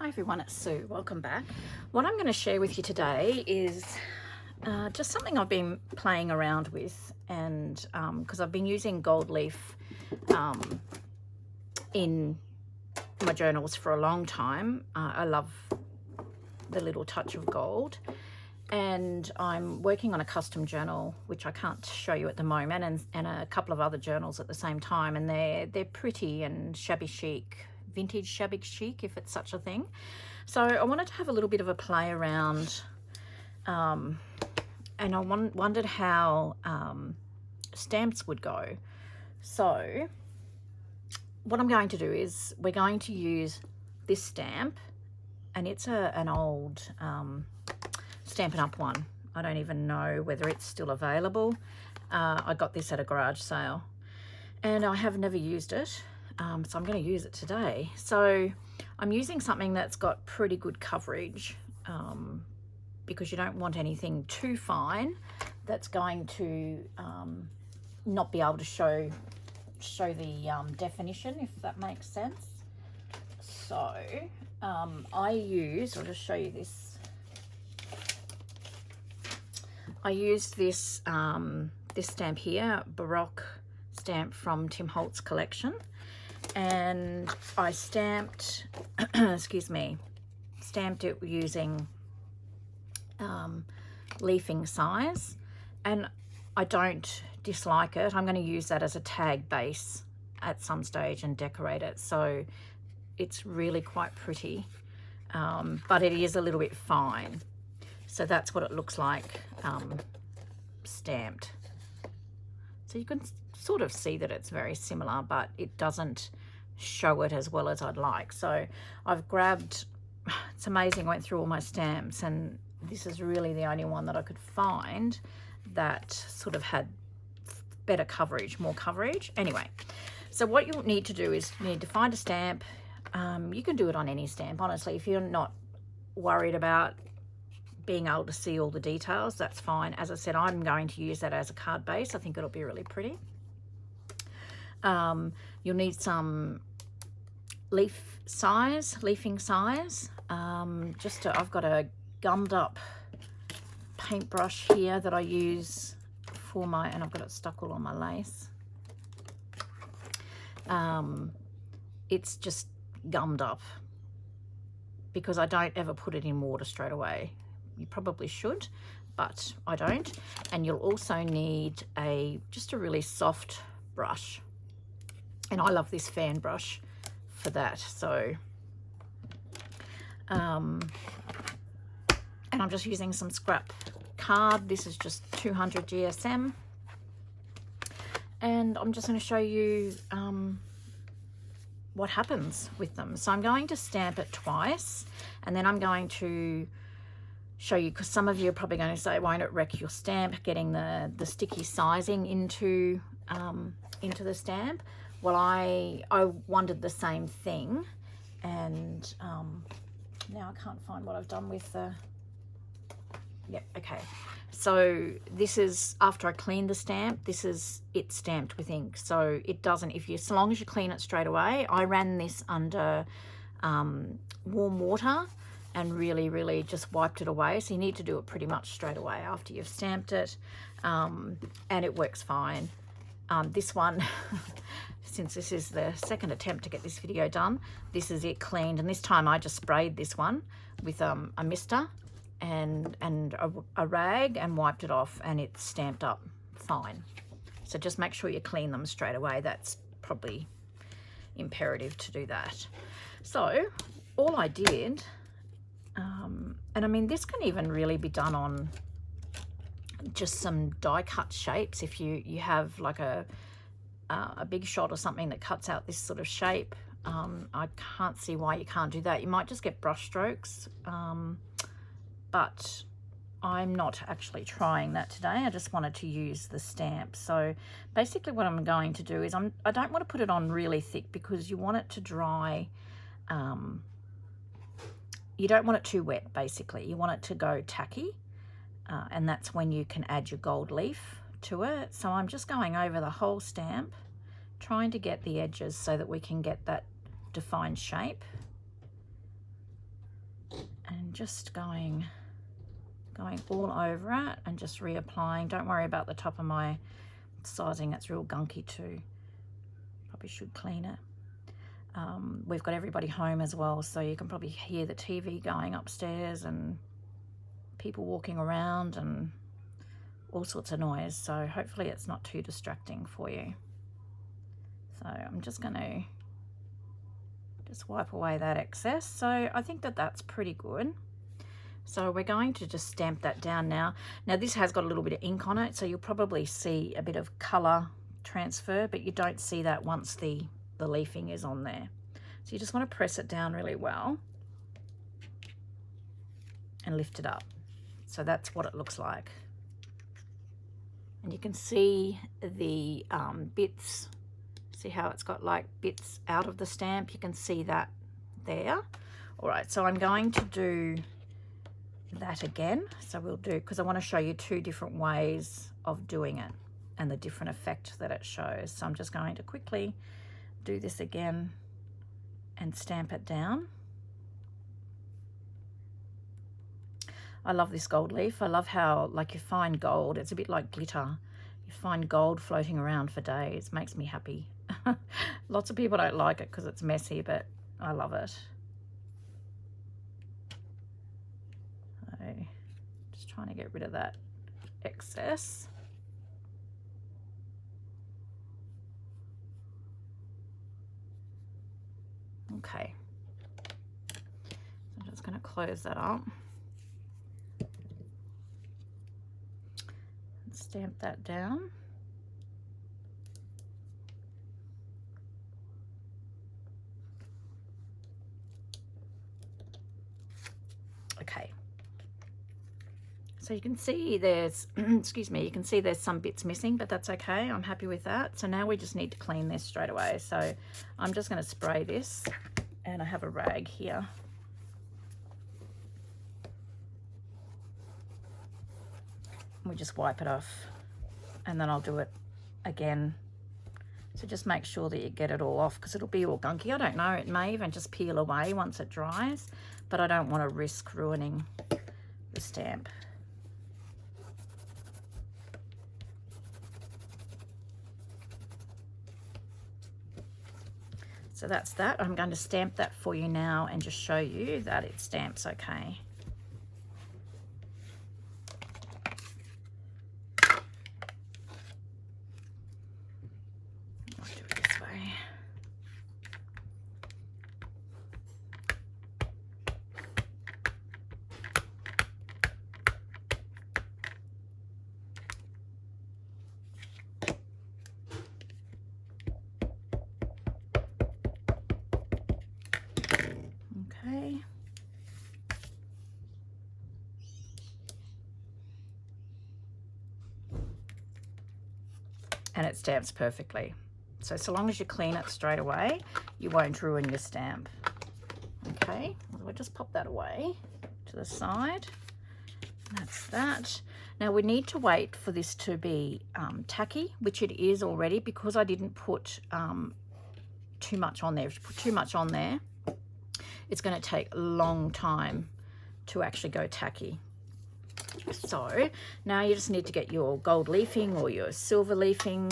Hi everyone, it's Sue. Welcome back. What I'm going to share with you today is just something I've been playing around with, and because I've been using gold leaf in my journals for a long time. I love the little touch of gold, and I'm working on a custom journal which I can't show you at the moment, and a couple of other journals at the same time, and they're pretty and shabby chic, vintage shabby chic, if it's such a thing. So I wanted to have a little bit of a play around, and I wondered how stamps would go. So what I'm going to do is we're going to use this stamp, and it's an old Stampin' Up one. I don't even know whether it's still available. I got this at a garage sale and I have never used it. So I'm going to use it today. So I'm using something that's got pretty good coverage, because you don't want anything too fine that's going to not be able to show the definition, if that makes sense. So I'll just show you this. I used this this stamp here, Baroque stamp from Tim Holtz collection, and I stamped stamped it using leafing size, and I don't dislike it. I'm going to use that as a tag base at some stage and decorate it, so it's really quite pretty, but it is a little bit fine. So that's what it looks like stamped. So you can sort of see that it's very similar, but it doesn't show it as well as I'd like. So I've grabbed, it's amazing, I went through all my stamps, and this is really the only one that I could find that sort of had better coverage, more coverage. Anyway, so what you'll need to do is you need to find a stamp. You can do it on any stamp, honestly. If you're not worried about being able to see all the details, that's fine. As I said, I'm going to use that as a card base. I think it'll be really pretty. You'll need some leafing size. I've got a gummed up paintbrush here that I use for and I've got it stuck all on my lace. It's just gummed up because I don't ever put it in water straight away. You probably should, but I don't. And you'll also need just a really soft brush, and I love this fan brush for that. So and I'm just using some scrap card. This is just 200 GSM, and I'm just going to show you what happens with them. So I'm going to stamp it twice, and then I'm going to show you, because some of you are probably going to say, won't it wreck your stamp getting the sticky sizing into the stamp? Well, I wondered the same thing, and now I can't find what I've done with the, yep, okay. So this is after I cleaned the stamp. This is it stamped with ink, so it doesn't, as long as you clean it straight away. I ran this under warm water and really just wiped it away. So you need to do it pretty much straight away after you've stamped it, and it works fine. This one, since this is the second attempt to get this video done, this is it cleaned, and this time I just sprayed this one with a mister and a rag and wiped it off, and it's stamped up fine. So just make sure you clean them straight away. That's probably imperative to do that. So all I did, and I mean, this can even really be done on just some die cut shapes. If you have like a big shot or something that cuts out this sort of shape, I can't see why you can't do that. You might just get brush strokes, but I'm not actually trying that today. I just wanted to use the stamp. So basically what I'm going to do is I don't want to put it on really thick, because you want it to dry. You don't want it too wet, basically. You want it to go tacky, and that's when you can add your gold leaf to it. So I'm just going over the whole stamp, trying to get the edges so that we can get that defined shape. and just going all over it and just reapplying. Don't worry about the top of my sizing, it's real gunky too. Probably should clean it. We've got everybody home as well, so you can probably hear the TV going upstairs and people walking around and all sorts of noise, so hopefully it's not too distracting for you. So I'm just going to just wipe away that excess. So I think that that's pretty good. So we're going to just stamp that down now. Now this has got a little bit of ink on it, so you'll probably see a bit of colour transfer, but you don't see that once the leafing is on there. So you just want to press it down really well and lift it up. So that's what it looks like. And you can see the bits, see how it's got like bits out of the stamp? You can see that there. All right, so I'm going to do that again. So we'll do, because I want to show you two different ways of doing it and the different effect that it shows. So I'm just going to quickly do this again and stamp it down. I love this gold leaf. I love how, like, you find gold, it's a bit like glitter. You find gold floating around for days. Makes me happy. Lots of people don't like it because it's messy, but I love it. So just trying to get rid of that excess. Okay, so I'm just going to close that up and stamp that down. Okay, so you can see there's excuse me, you can see there's some bits missing, but that's okay. I'm happy with that. So now we just need to clean this straight away. So I'm just going to spray this, and I have a rag here. We just wipe it off, and then I'll do it again. So just make sure that you get it all off, because it'll be all gunky. I don't know, it may even just peel away once it dries, but I don't want to risk ruining the stamp. So that's that. I'm going to stamp that for you now and just show you that it stamps okay. I'll do it this way. Okay. And it stamps perfectly. So long as you clean it straight away, you won't ruin your stamp. Okay, we'll just pop that away to the side. That's that. Now we need to wait for this to be tacky, which it is already, because I didn't put too much on there. If you put too much on there, it's going to take a long time to actually go tacky. So now you just need to get your gold leafing or your silver leafing,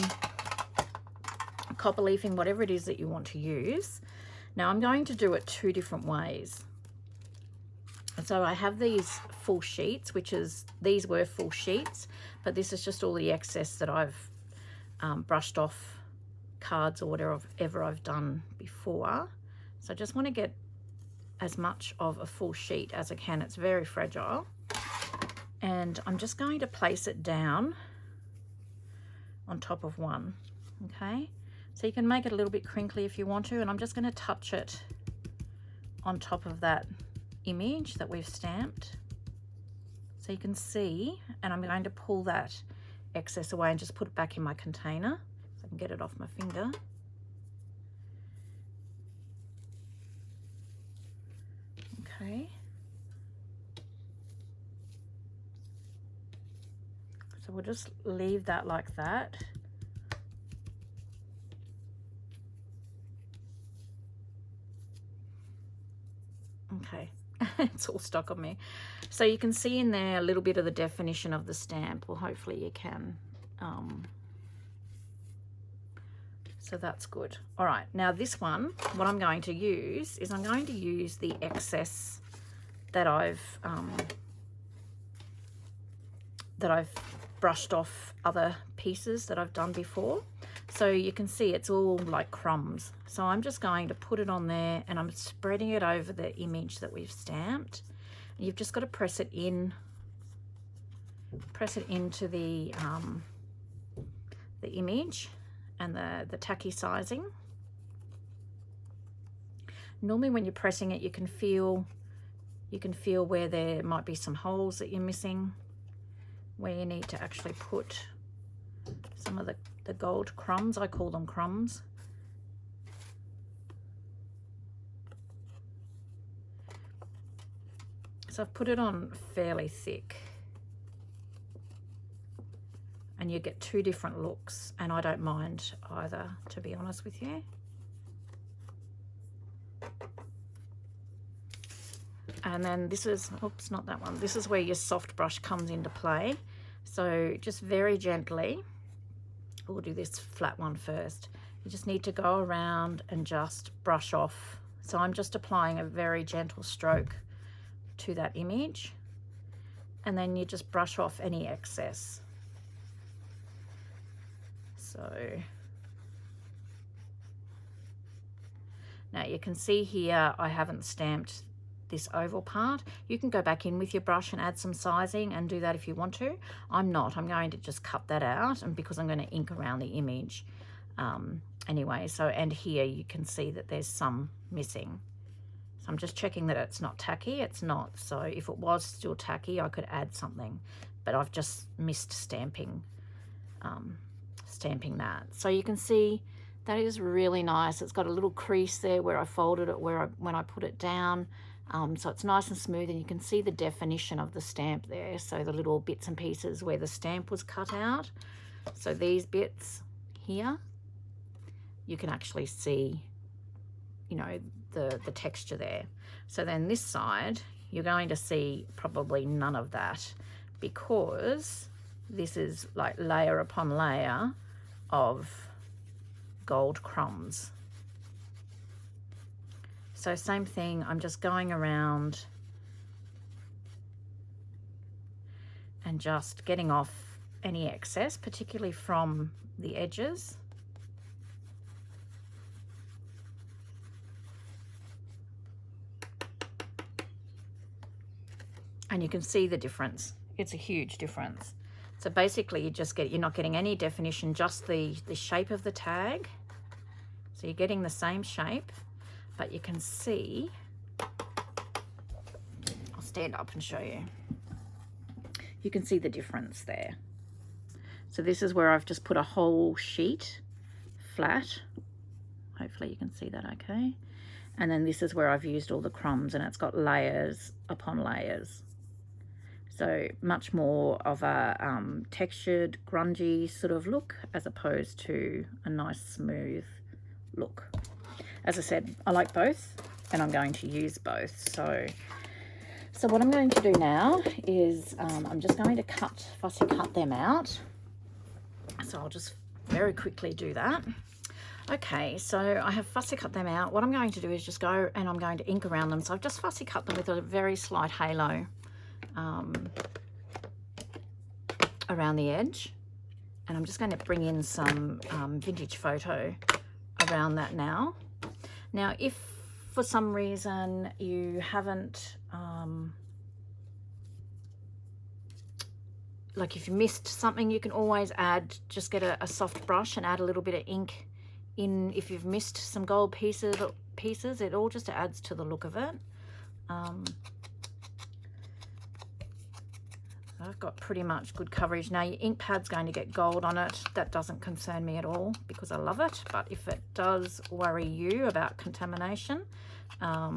copper leafing, whatever it is that you want to use. Now I'm going to do it two different ways. So I have these full sheets, which is, these were full sheets, but this is just all the excess that I've brushed off cards or whatever I've done before. So I just want to get as much of a full sheet as I can. It's very fragile. And I'm just going to place it down on top of one, okay? So you can make it a little bit crinkly if you want to, and I'm just going to touch it on top of that image that we've stamped. So you can see, and I'm going to pull that excess away and just put it back in my container so I can get it off my finger. Okay. So we'll just leave that like that. Okay, It's all stuck on me. So you can see in there a little bit of the definition of the stamp. Well, hopefully you can. So that's good. All right, now this one, what I'm going to use is I'm going to use the excess that I've brushed off other pieces that I've done before. So you can see it's all like crumbs. So I'm just going to put it on there and I'm spreading it over the image that we've stamped. And you've just got to press it into the image and the tacky sizing. Normally when you're pressing it, you can feel where there might be some holes that you're missing, where you need to actually put some of the gold crumbs. I call them crumbs. So I've put it on fairly thick, and you get two different looks, and I don't mind either, to be honest with you. And then this is, oops, not that one. This is where your soft brush comes into play. So just very gently, we'll do this flat one first. You just need to go around and just brush off. So I'm just applying a very gentle stroke to that image, and then you just brush off any excess. So now you can see here I haven't stamped this oval part. You can go back in with your brush and add some sizing and do that if you want to. I'm not. I'm going to just cut that out, and because I'm going to ink around the image anyway. So, and here you can see that there's some missing. So I'm just checking that it's not tacky. It's not. So if it was still tacky, I could add something, but I've just missed stamping that. So you can see that is really nice. It's got a little crease there where I folded it when I put it down. So it's nice and smooth, and you can see the definition of the stamp there. So the little bits and pieces where the stamp was cut out. So these bits here, you can actually see, you know, the texture there. So then this side, you're going to see probably none of that, because this is like layer upon layer of gold crumbs. So same thing, I'm just going around and just getting off any excess, particularly from the edges. And you can see the difference. It's a huge difference. So basically you're not getting any definition, just the shape of the tag. So you're getting the same shape, but you can see, I'll stand up and show you. You can see the difference there. So this is where I've just put a whole sheet flat. Hopefully you can see that okay. And then this is where I've used all the crumbs, and it's got layers upon layers. So much more of a textured, grungy sort of look, as opposed to a nice smooth look. As I said, I like both, and I'm going to use both. So what I'm going to do now is I'm just going to fussy cut them out. So I'll just very quickly do that. Okay, so I have fussy cut them out. What I'm going to do is just go and I'm going to ink around them. So I've just fussy cut them with a very slight halo around the edge. And I'm just going to bring in some vintage photo around that now. Now, if for some reason you haven't, like if you missed something, you can always just get a soft brush and add a little bit of ink in. If you've missed some gold pieces, it all just adds to the look of it. I've got pretty much good coverage. Now your ink pad's going to get gold on it. That doesn't concern me at all because I love it. But if it does worry you about contamination, I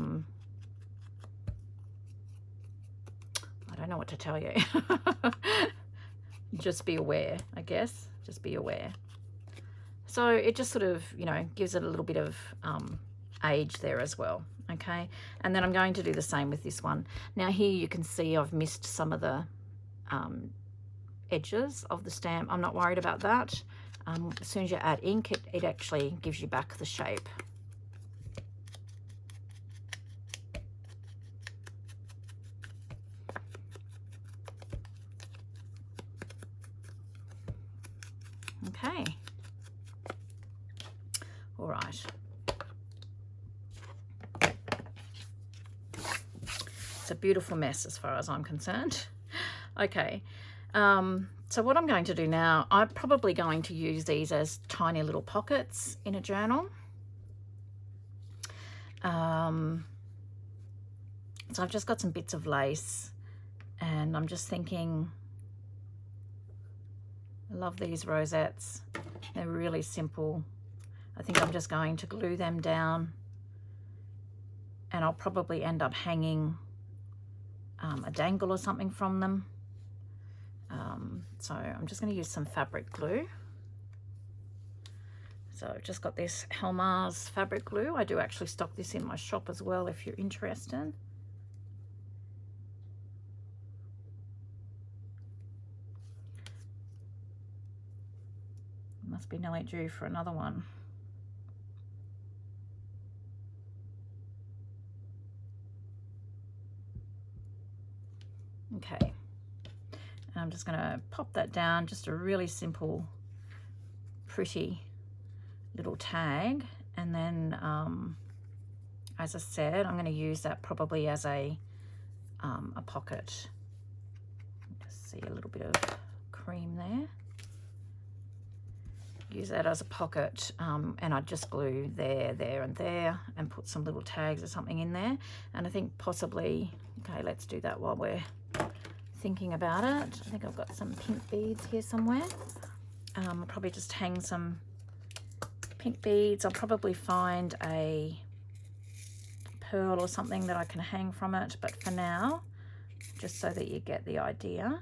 don't know what to tell you. Just be aware, I guess. Just be aware. So it just sort of, you know, gives it a little bit of age there as well. Okay, and then I'm going to do the same with this one. Now here you can see I've missed some of the edges of the stamp. I'm not worried about that. As soon as you add ink, it actually gives you back the shape. Okay, all right. It's a beautiful mess as far as I'm concerned. Okay, so what I'm going to do now, I'm probably going to use these as tiny little pockets in a journal. So I've just got some bits of lace, and I'm just thinking, I love these rosettes. They're really simple. I think I'm just going to glue them down, and I'll probably end up hanging a dangle or something from them. So I'm just going to use some fabric glue. So I've just got this Helmar's fabric glue. I do actually stock this in my shop as well if you're interested. Must be nearly due for another one. Okay, and I'm just going to pop that down, just a really simple, pretty little tag. And then, as I said, I'm going to use that probably as a pocket. Just see a little bit of cream there. Use that as a pocket, and I just glue there, there, and there, and put some little tags or something in there. And I think possibly, okay, let's do that while we're thinking about it. I think I've got some pink beads here somewhere. I'll probably just hang some pink beads. I'll probably find a pearl or something that I can hang from it, but for now, just so that you get the idea.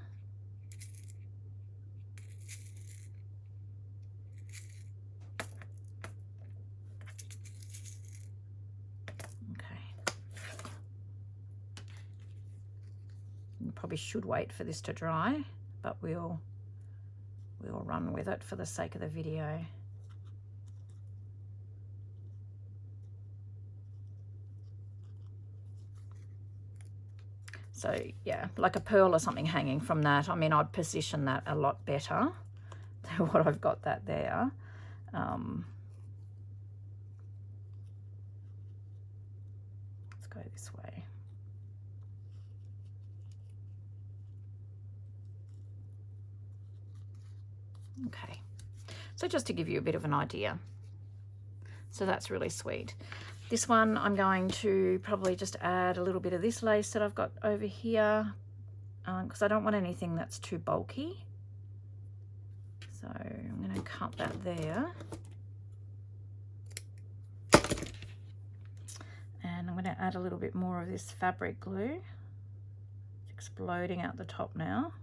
Probably should wait for this to dry, but we'll run with it for the sake of the video. So yeah, like a pearl or something hanging from that. I mean, I'd position that a lot better than what I've got that there. Let's go this way. Okay, so just to give you a bit of an idea. So that's really sweet. This one I'm going to probably just add a little bit of this lace that I've got over here, because I don't want anything that's too bulky. So I'm going to cut that there. And I'm going to add a little bit more of this fabric glue. It's exploding out the top now.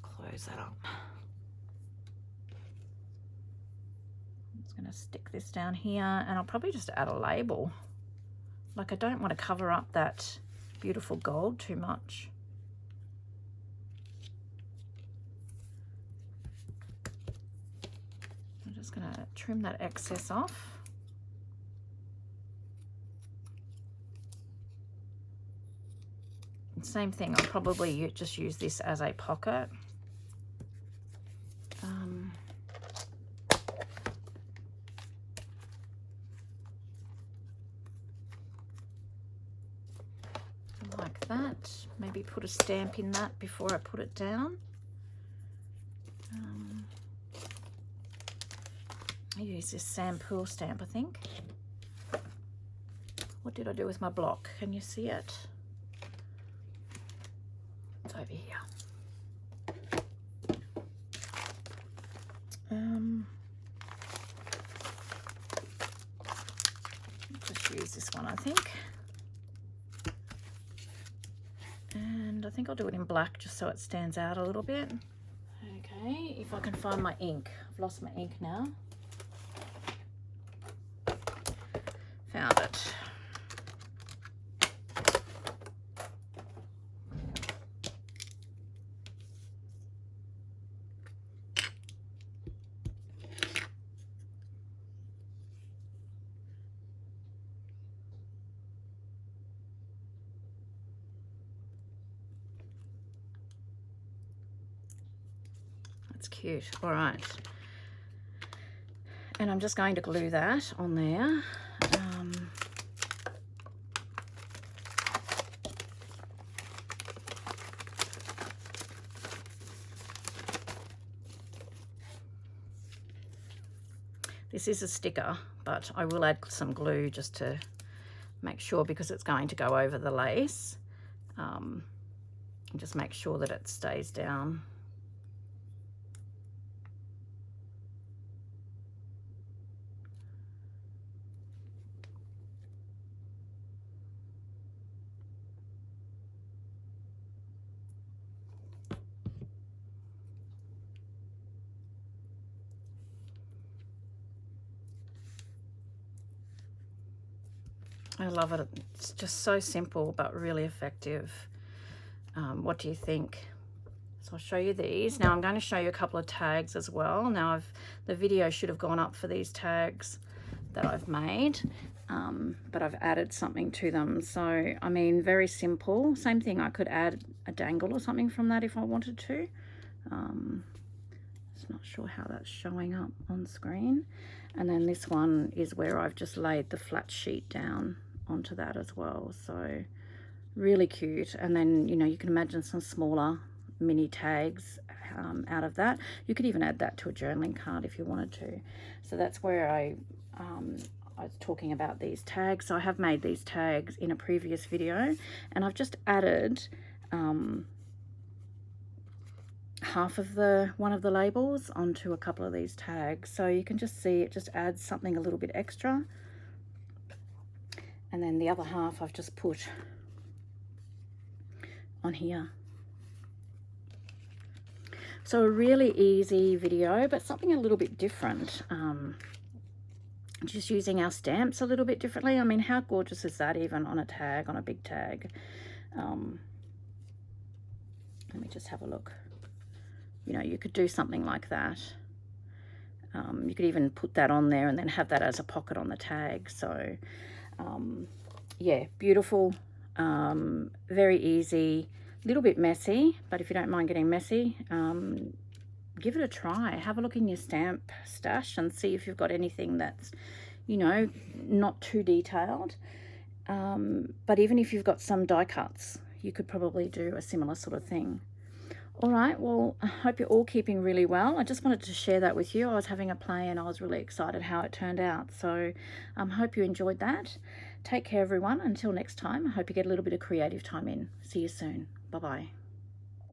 Close that up. I'm just going to stick this down here, and I'll probably just add a label. Like, I don't want to cover up that beautiful gold too much. I'm just going to trim that excess off. And same thing, I'll probably just use this as a pocket. Like that. Maybe put a stamp in that before I put it down. I use this sand pearl stamp, I think. What did I do with my block? Can you see it? It's over here. Just use this one, I think. And I think I'll do it in black just so it stands out a little bit. Okay, Okay, if I can find my ink. I've lost my ink now. Found it. That's cute. All right. And I'm just going to glue that on there. This is a sticker, but I will add some glue just to make sure, because it's going to go over the lace. And just make sure that it stays down. I love it. It's just so simple but really effective. What do you think? So I'll show you these. Now I'm going to show you a couple of tags as well. Now the video should have gone up for these tags that I've made, but I've added something to them. So, I mean, very simple. Same thing, I could add a dangle or something from that if I wanted to. Just not sure how that's showing up on screen. And then this one is where I've just laid the flat sheet down onto that as well. So really cute. And then, you know, you can imagine some smaller mini tags out of that. You could even add that to a journaling card if you wanted to. So that's where I was talking about these tags. So I have made these tags in a previous video, and I've just added half of one of the labels onto a couple of these tags. So you can just see it just adds something a little bit extra. And then the other half I've just put on here. So a really easy video, but something a little bit different. Just using our stamps a little bit differently. I mean, how gorgeous is that even on a tag, on a big tag? Let me just have a look. You know, you could do something like that. You could even put that on there and then have that as a pocket on the tag. So yeah, beautiful, very easy, a little bit messy, but if you don't mind getting messy, give it a try. Have a look in your stamp stash and see if you've got anything that's, you know, not too detailed. But even if you've got some die cuts, you could probably do a similar sort of thing. All right, well, I hope you're all keeping really well. I just wanted to share that with you. I was having a play and I was really excited how it turned out. So hope you enjoyed that. Take care, everyone. Until next time, I hope you get a little bit of creative time in. See you soon. Bye-bye.